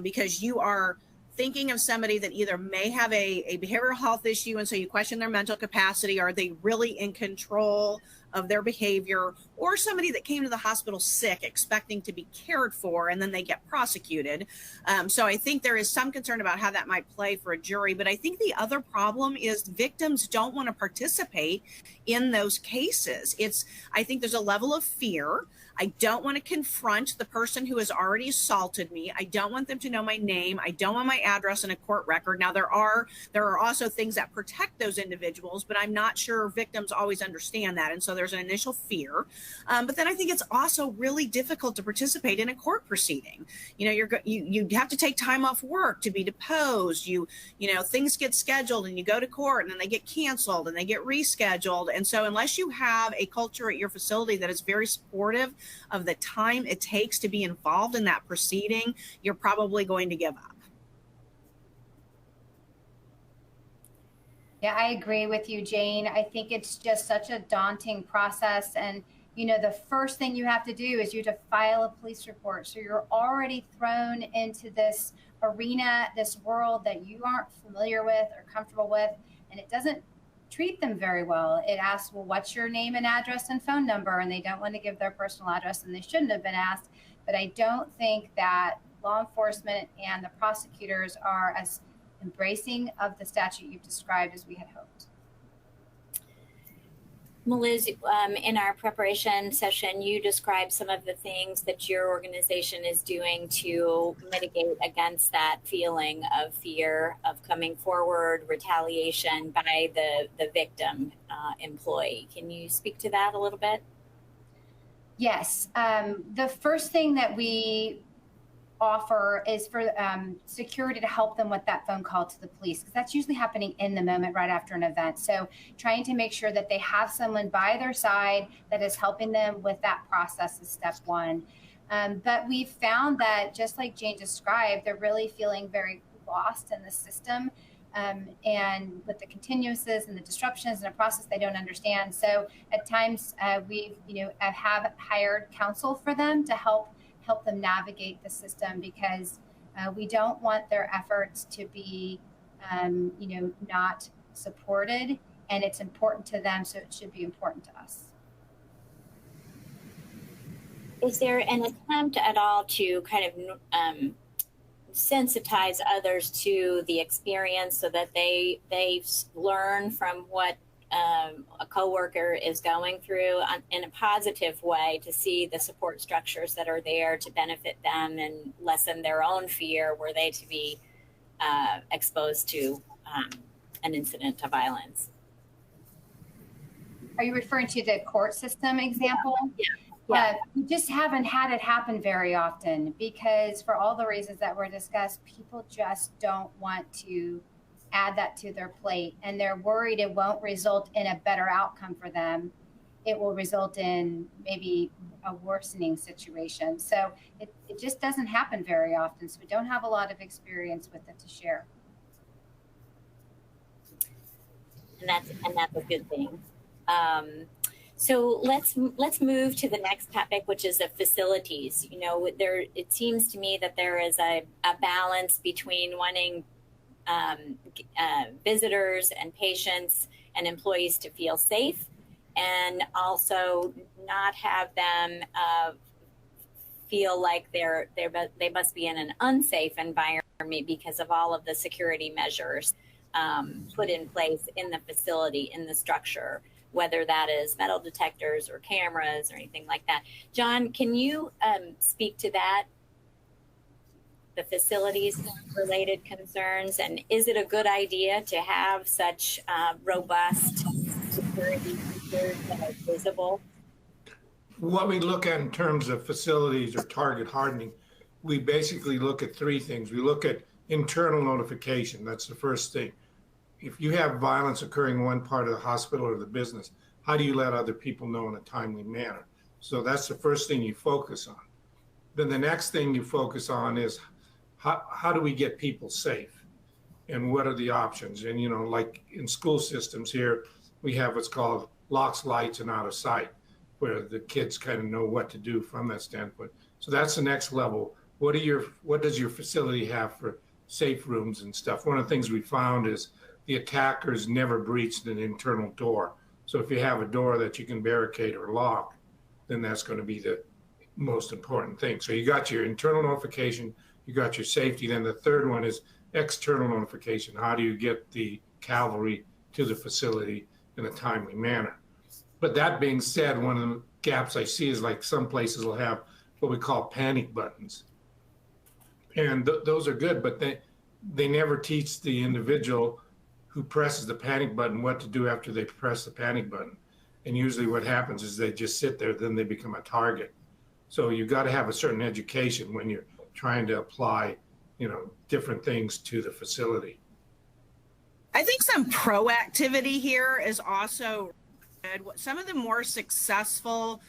because you are thinking of somebody that either may have a behavioral health issue, and so you question their mental capacity. Are they really in control of their behavior? Or somebody that came to the hospital sick, expecting to be cared for, and then they get prosecuted. So I think there is some concern about how that might play for a jury. But I think the other problem is victims don't want to participate in those cases. I think there's a level of fear. I don't want to confront the person who has already assaulted me. I don't want them to know my name. I don't want my address in a court record. Now, there are also things that protect those individuals, but I'm not sure victims always understand that. And so there's an initial fear. But then I think it's also really difficult to participate in a court proceeding. You know, you have to take time off work to be deposed. You know, things get scheduled and you go to court and then they get canceled and they get rescheduled. And so unless you have a culture at your facility that is very supportive of the time it takes to be involved in that proceeding, you're probably going to give up. Yeah, I agree with you, Jane. I think it's just such a daunting process. And, you know, the first thing you have to do is you have to file a police report. So you're already thrown into this arena, this world that you aren't familiar with or comfortable with, and it doesn't treat them very well. It asks, well, what's your name and address and phone number? And they don't want to give their personal address, and they shouldn't have been asked. But I don't think that law enforcement and the prosecutors are as embracing of the statute you've described as we had hoped. Liz, in our preparation session, you described some of the things that your organization is doing to mitigate against that feeling of fear of coming forward, retaliation by the victim employee. Can you speak to that a little bit? Yes. The first thing that we offer is for security to help them with that phone call to the police, because that's usually happening in the moment right after an event. So trying to make sure that they have someone by their side that is helping them with that process is step one. But we've found that, just like Jane described, they're really feeling very lost in the system, and with the continuouses and the disruptions and a process they don't understand. So at times we've have hired counsel for them to help them navigate the system, because we don't want their efforts to be, not supported, and it's important to them, so it should be important to us. Is there an attempt at all to kind of sensitize others to the experience so that they learn from what a coworker is going through in a positive way, to see the support structures that are there to benefit them and lessen their own fear were they to be exposed to an incident of violence? Are you referring to the court system example? Yeah. We just haven't had it happen very often, because for all the reasons that were discussed, people just don't want to add that to their plate, and they're worried it won't result in a better outcome for them it will result in maybe a worsening situation. So it just doesn't happen very often. So we don't have a lot of experience with it to share. And that's a good thing. So let's move to the next topic, which is the facilities. You know, it seems to me that there is a balance between wanting visitors and patients and employees to feel safe, and also not have them feel like they must be in an unsafe environment because of all of the security measures put in place in the facility, in the structure, whether that is metal detectors or cameras or anything like that. John, can you speak to that, the facilities related concerns, and is it a good idea to have such robust security features that are visible? What we look at in terms of facilities or target hardening, we basically look at three things. We look at internal notification. That's the first thing. If you have violence occurring in one part of the hospital or the business, how do you let other people know in a timely manner? So that's the first thing you focus on. Then the next thing you focus on is how do we get people safe? And what are the options? And, you know, like in school systems here, we have what's called locks, lights, and out of sight, where the kids kind of know what to do from that standpoint. So that's the next level. What does your facility have for safe rooms and stuff? One of the things we found is the attackers never breached an internal door. So if you have a door that you can barricade or lock, then that's going to be the most important thing. So you got your internal notification, you got your safety. Then the third one is external notification. How do you get the cavalry to the facility in a timely manner? But that being said, one of the gaps I see is like some places will have what we call panic buttons. And those are good, but they never teach the individual who presses the panic button what to do after they press the panic button. And usually what happens is they just sit there, then they become a target. So you've got to have a certain education when you're trying to apply, you know, different things to the facility. I think some proactivity here is also good. Some of the more successful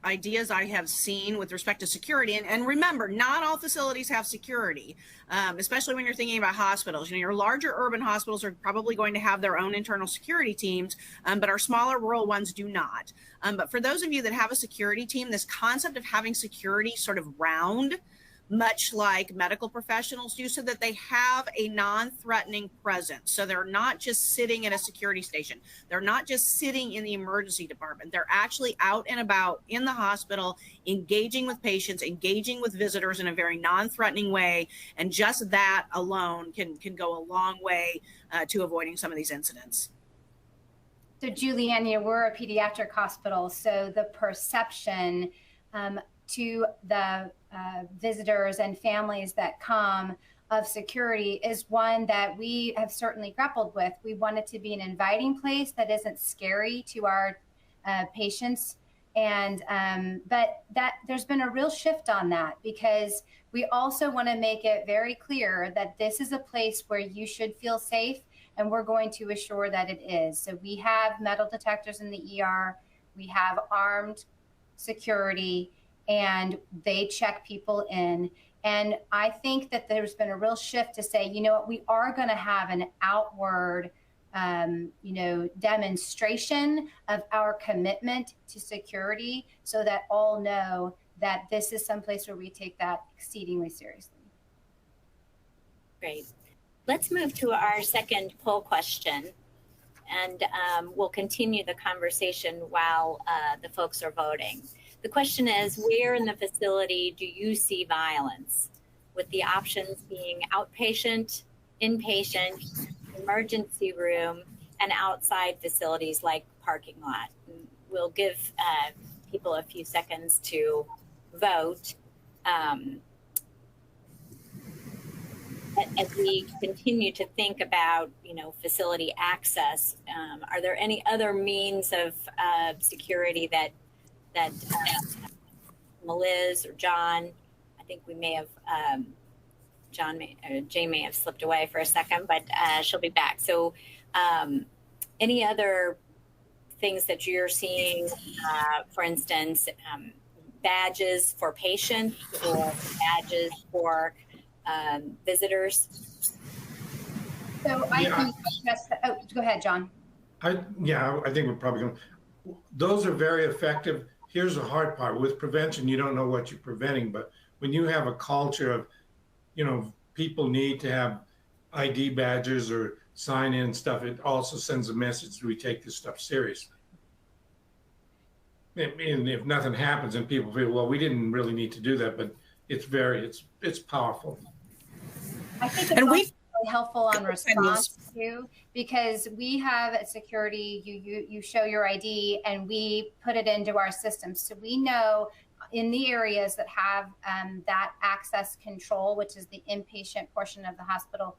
ideas I have seen with respect to security, and remember, not all facilities have security, especially when you're thinking about hospitals. You know, your larger urban hospitals are probably going to have their own internal security teams, but our smaller rural ones do not. But for those of you that have a security team, this concept of having security sort of round, much like medical professionals do, so that they have a non-threatening presence. So they're not just sitting in a security station. They're not just sitting in the emergency department. They're actually out and about in the hospital, engaging with patients, engaging with visitors in a very non-threatening way. And just that alone can go a long way to avoiding some of these incidents. So Julianne, we're a pediatric hospital, so the perception to the visitors and families that come of security is one that we have certainly grappled with. We want it to be an inviting place that isn't scary to our patients. And but that there's been a real shift on that, because we also want to make it very clear that this is a place where you should feel safe, and we're going to assure that it is. So we have metal detectors in the ER, we have armed security, and they check people in. And I think that there's been a real shift to say, you know what, we are going to have an outward, demonstration of our commitment to security, so that all know that this is someplace where we take that exceedingly seriously. Great. Let's move to our second poll question, and we'll continue the conversation while the folks are voting. The question is, where in the facility do you see violence? With the options being outpatient, inpatient, emergency room, and outside facilities like parking lot. And we'll give people a few seconds to vote. As we continue to think about, facility access, are there any other means of security that Meliz or John, I think we may have, Jay may have slipped away for a second, but she'll be back. So any other things that you're seeing, for instance, badges for patients or badges for visitors? So I can address that. Oh, go ahead, John. I think we're probably going to, those are very effective. Here's the hard part. With prevention, you don't know what you're preventing, but when you have a culture of, people need to have ID badges or sign in stuff, it also sends a message that we take this stuff seriously. And if nothing happens and people feel, well, we didn't really need to do that, but it's powerful. I think it's really helpful on response too, because we have at security, you show your ID and we put it into our system. So we know in the areas that have that access control, which is the inpatient portion of the hospital,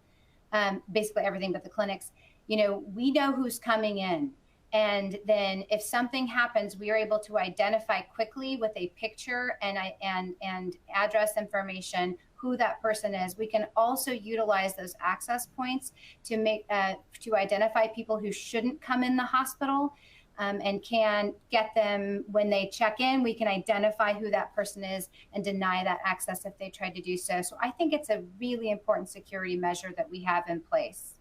basically everything but the clinics, we know who's coming in. And then if something happens, we are able to identify quickly with a picture and address information who that person is. We can also utilize those access points to to identify people who shouldn't come in the hospital, and can get them when they check in. We can identify who that person is and deny that access if they tried to do so. So I think it's a really important security measure that we have in place.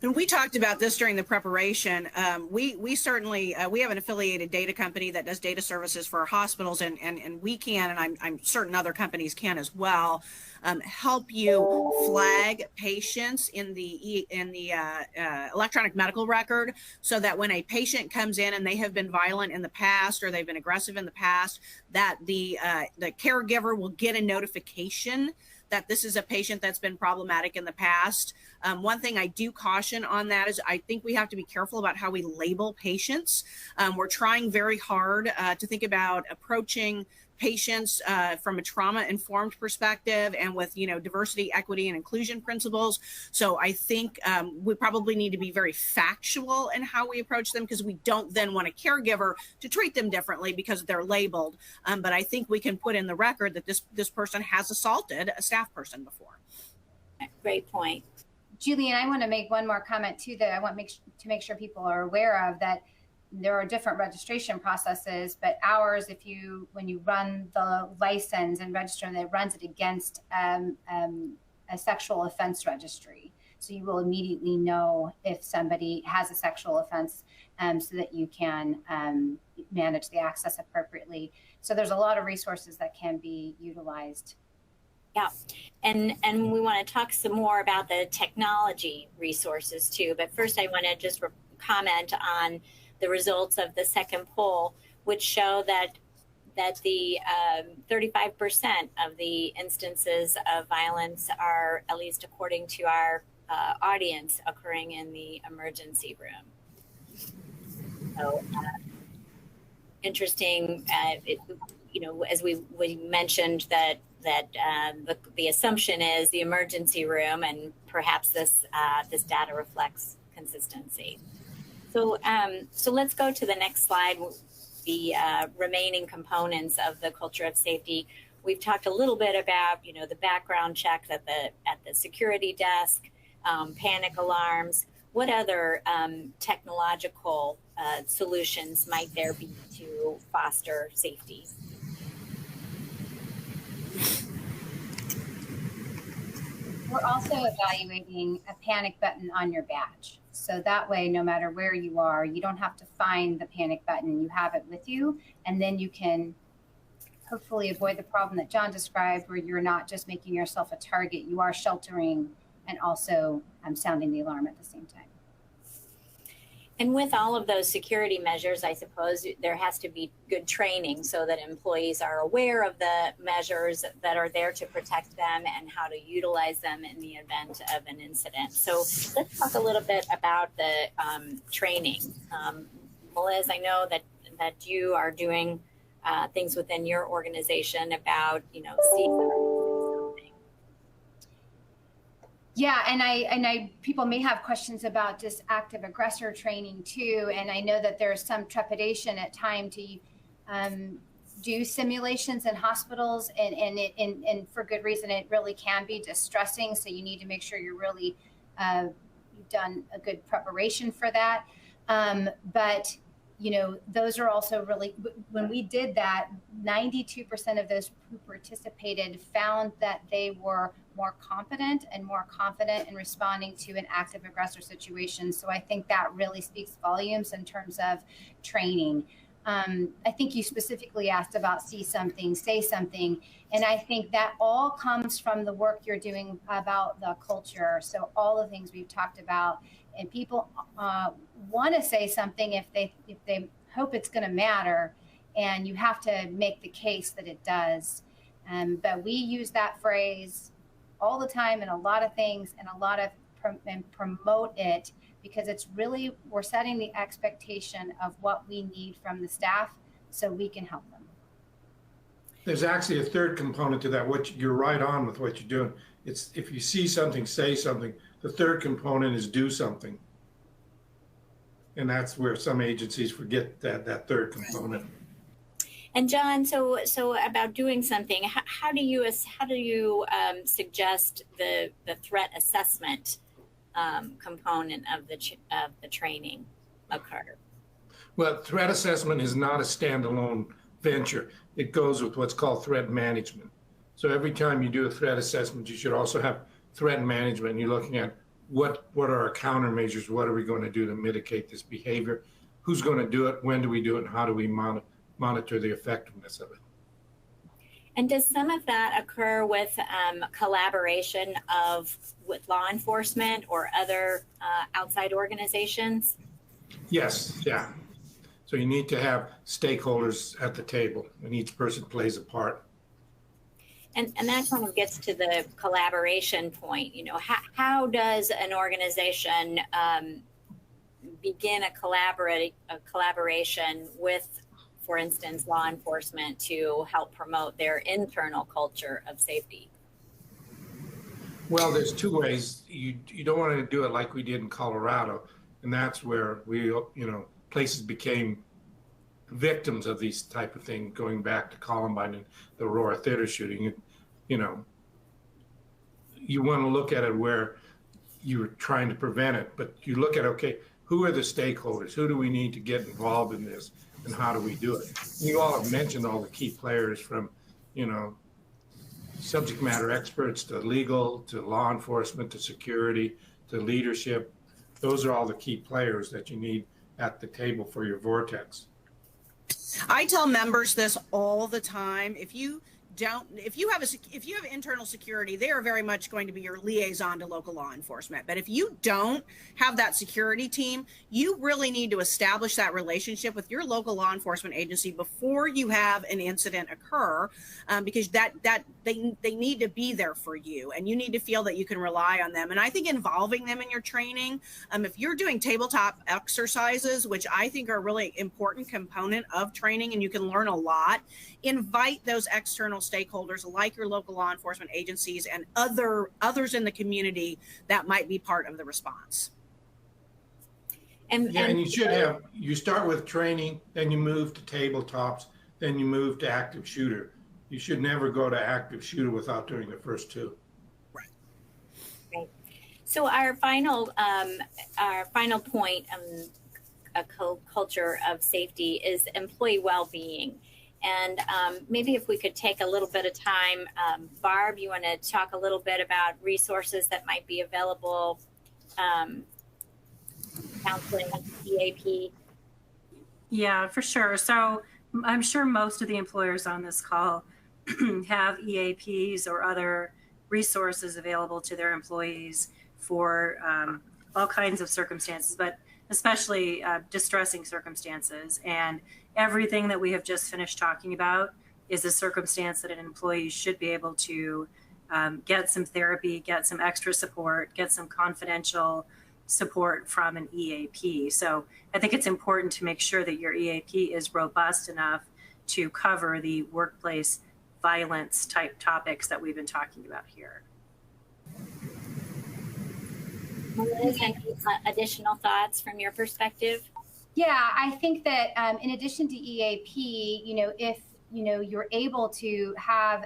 And we talked about this during the preparation. We certainly, we have an affiliated data company that does data services for our hospitals, and we can, and I'm certain other companies can as well, help you flag patients in the electronic medical record, so that when a patient comes in and they have been violent in the past or they've been aggressive in the past, that the caregiver will get a notification that this is a patient that's been problematic in the past. One thing I do caution on that is I think we have to be careful about how we label patients. We're trying very hard to think about approaching patients from a trauma-informed perspective and with, diversity, equity, and inclusion principles. So I think we probably need to be very factual in how we approach them, because we don't then want a caregiver to treat them differently because they're labeled. But I think we can put in the record that this person has assaulted a staff person before. Great point. Julian, I want to make one more comment too that I want to make sure people are aware of, that there are different registration processes, but ours, when you run the license and register, and it runs it against a sexual offense registry. So you will immediately know if somebody has a sexual offense, so that you can manage the access appropriately. So there's a lot of resources that can be utilized. Yeah, and we want to talk some more about the technology resources too. But first, I want to just comment on the results of the second poll, which show that the 35% of the instances of violence are, at least according to our audience, occurring in the emergency room. So interesting, as we mentioned that the assumption is the emergency room, and perhaps this data reflects consistency. So let's go to the next slide, the remaining components of the culture of safety. We've talked a little bit about, the background checks at the security desk, panic alarms. What other technological solutions might there be to foster safety? We're also evaluating a panic button on your badge. So that way, no matter where you are, you don't have to find the panic button. You have it with you, and then you can hopefully avoid the problem that John described, where you're not just making yourself a target, you are sheltering and also sounding the alarm at the same time. And with all of those security measures, I suppose there has to be good training so that employees are aware of the measures that are there to protect them and how to utilize them in the event of an incident. So let's talk a little bit about the training. Liz, I know that you are doing things within your organization about, Yeah, and people may have questions about just active aggressor training too, and I know that there's some trepidation at times to do simulations in hospitals, and for good reason. It really can be distressing, so you need to make sure you're really you've done a good preparation for that. But those are also really, when we did that, 92% of those who participated found that they were more competent and more confident in responding to an active aggressor situation. So I think that really speaks volumes in terms of training. I think you specifically asked about see something, say something. And I think that all comes from the work you're doing about the culture. So all the things we've talked about, and people want to say something if they hope it's going to matter, and you have to make the case that it does. But we use that phrase all the time in a lot of things, and and promote it, because it's really, we're setting the expectation of what we need from the staff so we can help them. There's actually a third component to that. You're right on with what you're doing. It's if you see something, say something. The third component is do something. And that's where some agencies forget that third component. And John, so about doing something, how do you suggest the threat assessment component of the training occur? Well, threat assessment is not a standalone venture. It goes with what's called threat management. So every time you do a threat assessment, you should also have threat management. You're looking at what are our countermeasures? What are we going to do to mitigate this behavior? Who's going to do it? When do we do it? And how do we monitor the effectiveness of it? And does some of that occur with collaboration with law enforcement or other outside organizations? Yes, yeah. So you need to have stakeholders at the table, and each person plays a part. And that kind of gets to the collaboration point. How does an organization begin a collaboration with, for instance, law enforcement to help promote their internal culture of safety? Well, there's two ways. You don't want to do it like we did in Colorado, and that's where places became victims of these type of things, going back to Columbine and the Aurora Theater shooting. You want to look at it where you're trying to prevent it, but you look at, okay, who are the stakeholders? Who do we need to get involved in this, and how do we do it? You all have mentioned all the key players, from subject matter experts to legal to law enforcement to security to leadership. Those are all the key players that you need at the table for your vortex. I tell members this all the time. If you have internal security, they are very much going to be your liaison to local law enforcement. But if you don't have that security team, you really need to establish that relationship with your local law enforcement agency before you have an incident occur, because they need to be there for you, and you need to feel that you can rely on them. And I think involving them in your training, if you're doing tabletop exercises, which I think are a really important component of training, and you can learn a lot, invite those external stakeholders like your local law enforcement agencies and others in the community that might be part of the response. And you start with training, then you move to tabletops, then you move to active shooter. You should never go to active shooter without doing the first two. Right. So our final point, a culture of safety, is employee well-being. And maybe if we could take a little bit of time, Barb, you want to talk a little bit about resources that might be available, counseling, EAP? Yeah, for sure. So I'm sure most of the employers on this call have EAPs or other resources available to their employees for all kinds of circumstances, but especially distressing circumstances. And everything that we have just finished talking about is a circumstance that an employee should be able to get some therapy, get some extra support, get some confidential support from an EAP. So I think it's important to make sure that your EAP is robust enough to cover the workplace violence type topics that we've been talking about here. Liz, any additional thoughts from your perspective? Yeah, I think that in addition to EAP, if you're able to have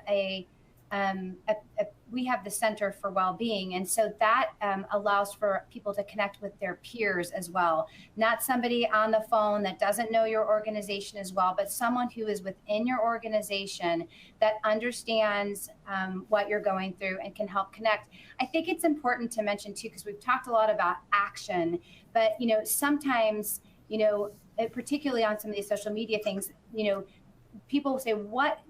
we we have the Center for Wellbeing. And so that allows for people to connect with their peers as well. Not somebody on the phone that doesn't know your organization as well, but someone who is within your organization that understands what you're going through and can help connect. I think it's important to mention too, because we've talked a lot about action, but sometimes, particularly on some of these social media things, people say, what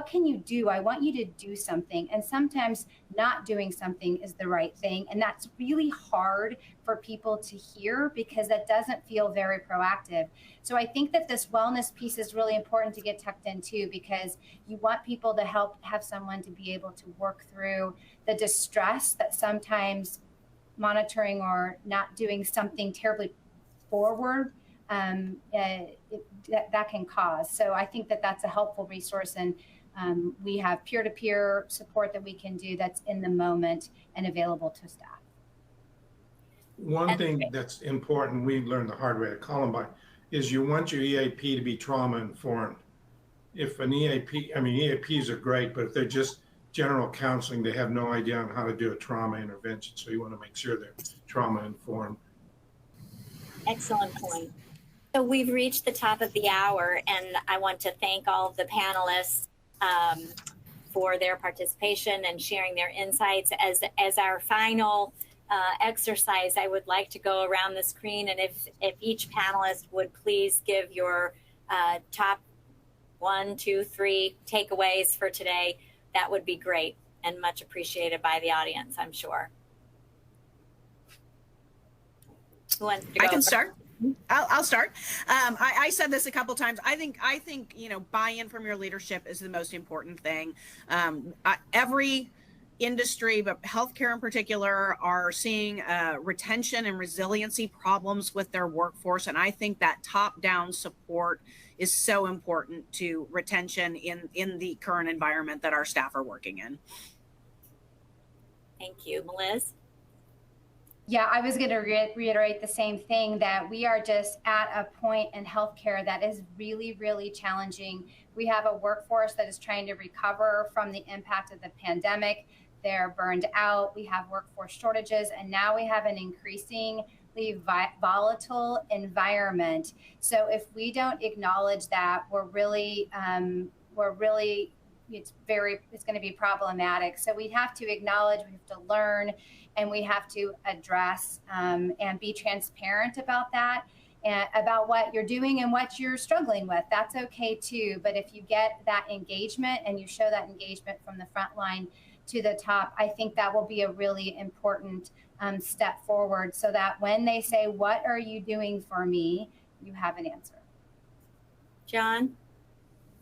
can you do? I want you to do something. And sometimes not doing something is the right thing. And that's really hard for people to hear because that doesn't feel very proactive. So I think that this wellness piece is really important to get tucked into, because you want people to have someone to be able to work through the distress that sometimes monitoring or not doing something terribly forward that can cause. So I think that that's a helpful resource, and we have peer-to-peer support that we can do that's in the moment and available to staff. One thing that's important, we learned the hard way at Columbine, is you want your EAP to be trauma informed. If an EAP, EAPs are great, but if they're just general counseling, they have no idea on how to do a trauma intervention. So you want to make sure they're trauma informed. Excellent point. So we've reached the top of the hour, and I want to thank all of the panelists for their participation and sharing their insights. As our final exercise, I would like to go around the screen, and if each panelist would please give your top 1, 2, 3 takeaways for today, that would be great and much appreciated by the audience, I'm sure. Who wants to go? I can start. I'll start. I said this a couple times. I think buy-in from your leadership is the most important thing. Every industry, but healthcare in particular, are seeing retention and resiliency problems with their workforce, and I think that top-down support is so important to retention in the current environment that our staff are working in. Thank you, Liz. Yeah, I was going to reiterate the same thing, that we are just at a point in healthcare that is really, really challenging. We have a workforce that is trying to recover from the impact of the pandemic. They're burned out. We have workforce shortages, and now we have an increasingly volatile environment. So if we don't acknowledge that, it's going to be problematic. So we have to acknowledge, we have to learn, and we have to address and be transparent about that, and about what you're doing and what you're struggling with. That's okay too. But if you get that engagement and you show that engagement from the front line to the top, I think that will be a really important step forward, so that when they say, "What are you doing for me?" you have an answer. John?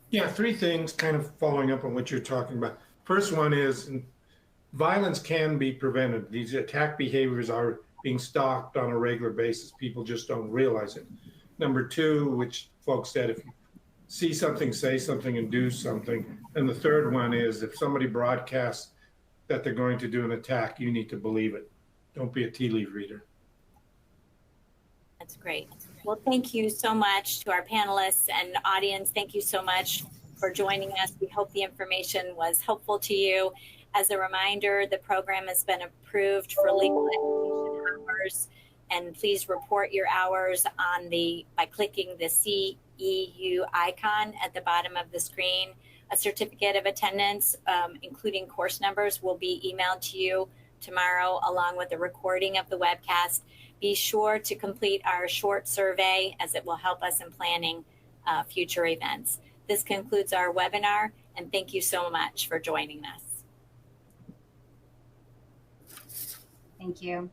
Yeah, 3 things kind of following up on what you're talking about. First one is violence can be prevented. These attack behaviors are being stalked on a regular basis. People just don't realize it. Number 2, which folks said, if you see something, say something, and do something. And the third one is, if somebody broadcasts that they're going to do an attack, you need to believe it. Don't be a tea leaf reader. That's great. Well, thank you so much to our panelists and audience. Thank you so much for joining us. We hope the information was helpful to you. As a reminder, the program has been approved for legal education hours, and please report your hours by clicking the CEU icon at the bottom of the screen. A certificate of attendance, including course numbers, will be emailed to you tomorrow, along with a recording of the webcast. Be sure to complete our short survey, as it will help us in planning future events. This concludes our webinar, and thank you so much for joining us. Thank you.